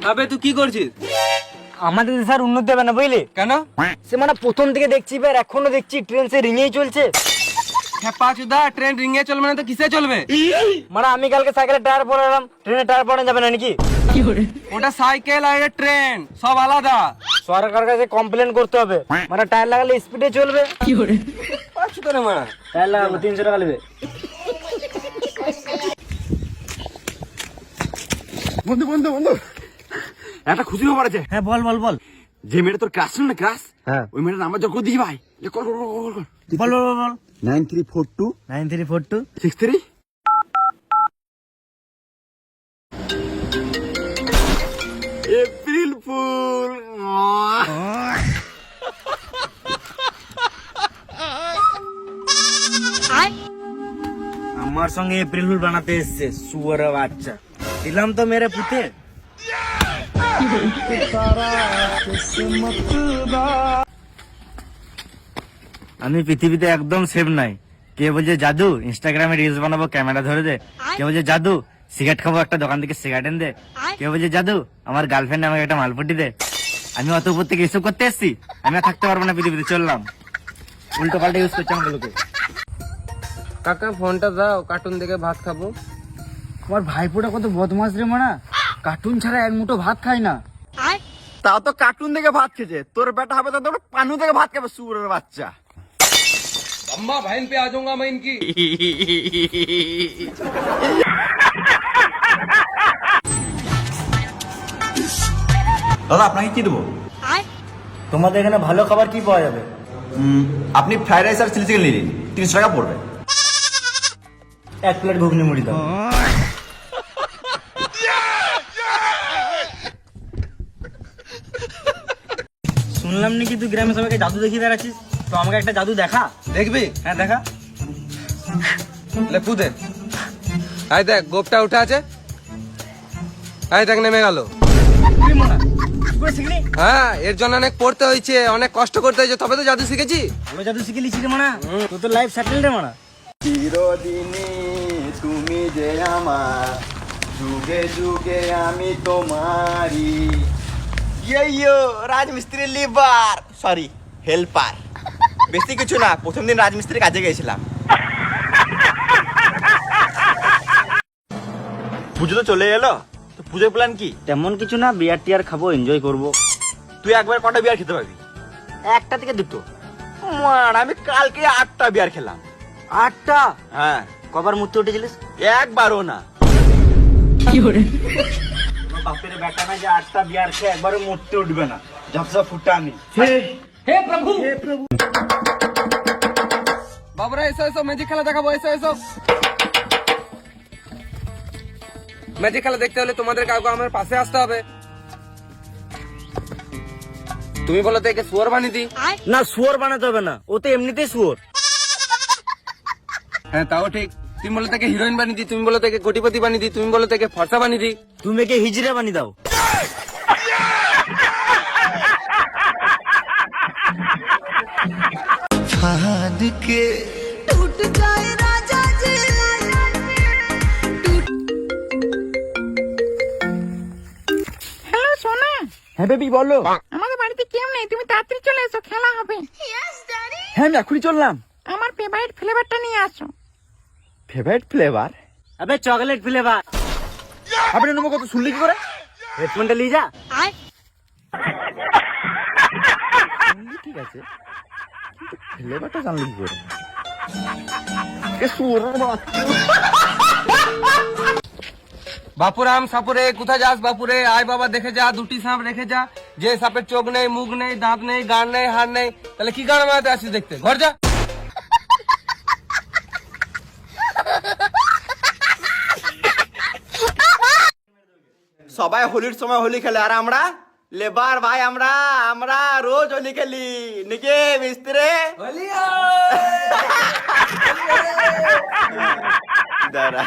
আবে তুই কি করছিস? আমাদের দেশে আর উন্নতি হবে না বুঝলি? কেন? সে মানে প্রথম থেকে দেখছি এবার এখনো দেখছি ট্রেন সে রিঙেই চলছে। পাঁচুদা ট্রেন রিঙে চলবে না তো কিসে চলবে? মানে আমি কালকে সাইকেলের টায়ার পরালাম, ট্রেনের টায়ার পরানো যাবে না নাকি? ওটা সাইকেল আর এটা ট্রেন সব আলাদা। সরকার কাছে কমপ্লেন করতে হবে, মানে টায়ার লাগালে স্পিডে চলবে। পাঁচুদা রে মা, টায়ার লাগাবো 300 টাকা নেবে। বন্ধু বন্ধু বন্ধু একটা খুশি খবর আছে। হ্যাঁ বল বল বল। যে মেয়েটা তোর ক্রাশ ছিল না, ক্রাশ, হ্যাঁ ওই মেয়েটার নাম্বার যখন দিই ভাই, কল কল কল কল বল বল বল। 9342 9342 63 এপ্রিল ফুল। আমার সঙ্গে এপ্রিল ফুল বানাতে এসছে শুয়োর বাচ্চা। দিলাম তো মেরে পুতে। আমি পৃথিবীতে একদম সেফ নাই। কে বলছে জাদু ইনস্টাগ্রামে রিলস বানাবো ক্যামেরা ধরে দে, কে বলছে জাদু সিগারেট খাবো একটা দোকান থেকে সিগারেট এনে দে, কে বলছে জাদু আমার গার্লফ্রেন্ড আমাকে একটা মালপটি দে। আমি অত উপর থেকে এসব করতে এসছি? আমি আর থাকতে পারবো না পৃথিবীতে, চললাম। উল্টো পাল্টা ইউজ করছি আমাকে। কাকা ফোনটা দাও, কার্টুন দেখে ভাত খাবো। আমার ভাইপোটা কত বদমাস রে মানা, কার্টুন ছাড়া এক মুঠো ভাত খায় না। তাও তো কার্টুন দেখে ভাত খেয়েছে, তোর বেটা হবে তো তোর পানু থেকে ভাত খাবে শুয়োরের বাচ্চা। अम्मा बहन पे आ जाऊंगा मैं इनकी। দাদা আপনাকে কি দেবো? তোমাদের এখানে ভালো খাবার কি পাওয়া যাবে? আপনি ফ্রাইড রাইস আর চিলি চিকেন নিন, 300 টাকা পড়বে। 1 প্লেট ঘুগনি মুড়ি দাও। শুনলাম নাকি তুই গ্রামে সবাইকে জাদু দেখিয়ে বেড়াচ্ছিস, তো আমাকে একটা জাদু দেখা। দেখবি? হ্যাঁ দেখা। ले दे। আয় দেখ গোপটা উঠে আছে, আয় দেখ নেমে গেল। তুই মোনা কি করে শিখলি? হ্যাঁ এর জন্য অনেক পড়তে হয়েছে, অনেক কষ্ট করতে হয়েছে, তবে তো জাদু শিখেছি। ভালো জাদু শিখে লিখছি রে মানা, তোর তো লাইফ সেটেল রে মানা। চিরদিনে তুমি যে আমার, যুগে যুগে আমি তোমারি। ইয়ো রাজমিস্ত্রি লিভার, সরি হেল্পার। বেশি কিছু না, প্রথম দিন রাজমিস্ত্রি কাজে গেছিলাম। পুজো তো চলে এলো, তো পুজোর প্ল্যান কি? তেমন কিছু না, বিয়ার টিয়ার খাবো, এনজয় করবো। তুই একবার কটা বিয়ার খেতে পারবি? 1টা থেকে 2টো। মার, আমি কালকে 8টা বিয়ার খেলাম। 8টা? হ্যাঁ, কবার মূর্তি উঠেছিলিস? একবারও না। বাপের বেটা না যে 8টা বিয়ার খেয়ে একবারও মরতে উঠবে না, ঝপঝপ ফুটা আমি। বাবুরা এসো এসো, ম্যাজিক খেলা দেখাবো, এসো এসো। ম্যাজিক খেলা দেখতে হলে তোমাদের কাউকে আমার পাশে আসতে হবে। তুমি বলো তো একে শুয়োর বানিয়ে দিই? না শুয়োর বানাতে হবে না, ও তো এমনিতেই শুয়োর। হ্যাঁ তাও ঠিক। তুমি বলো তাকে হিরোইন বানিয়ে দিই, তুমি বলো তাকে কোটিপতি বানিয়ে দিই, তুমি বলো তাকে ফর্সা বানিয়ে দিই। তুমি একে হিজড়া বানিয়ে দাও। टूट जाए राजा जी হ্যালো সোনা, হ্যাঁ বেবি বলো। আমাদের বাড়িতে কেউ নেই, তুমি তাড়াতাড়ি চলে এসো, খেলা হবে। হ্যাঁ আমি এখনই চললাম। আমার ফেভারিট ফ্লেভারটা নিয়ে আসো। Favourite flavour? আবে চকলেট ফ্লেভার। আপনি নেবো কত, শুনলি কি করে? হেডফোনটা নিয়ে যা। ঠিক আছে, কিন্তু ফ্লেভারটা জানলি কি করে? এ শুয়োরের বাচ্চা। বাপুরাম সাপুরে কোথায় যাস বাপুরে? আয় বাবা দেখে যা, 2টি সাপ রেখে যা। যে সাপের চোখ নেই, মুখ নেই, দাঁত নেই, গান নেই, হাড় নেই, তাহলে কি গান মারাতে আসিস দেখতে? ঘর যা। সবাই হোলির সময় হোলি খেলে, আর আমরা লেবার ভাই, আমরা আমরা রোজ হোলি খেলি নাকি মিস্ত্রি? দাঁড়া।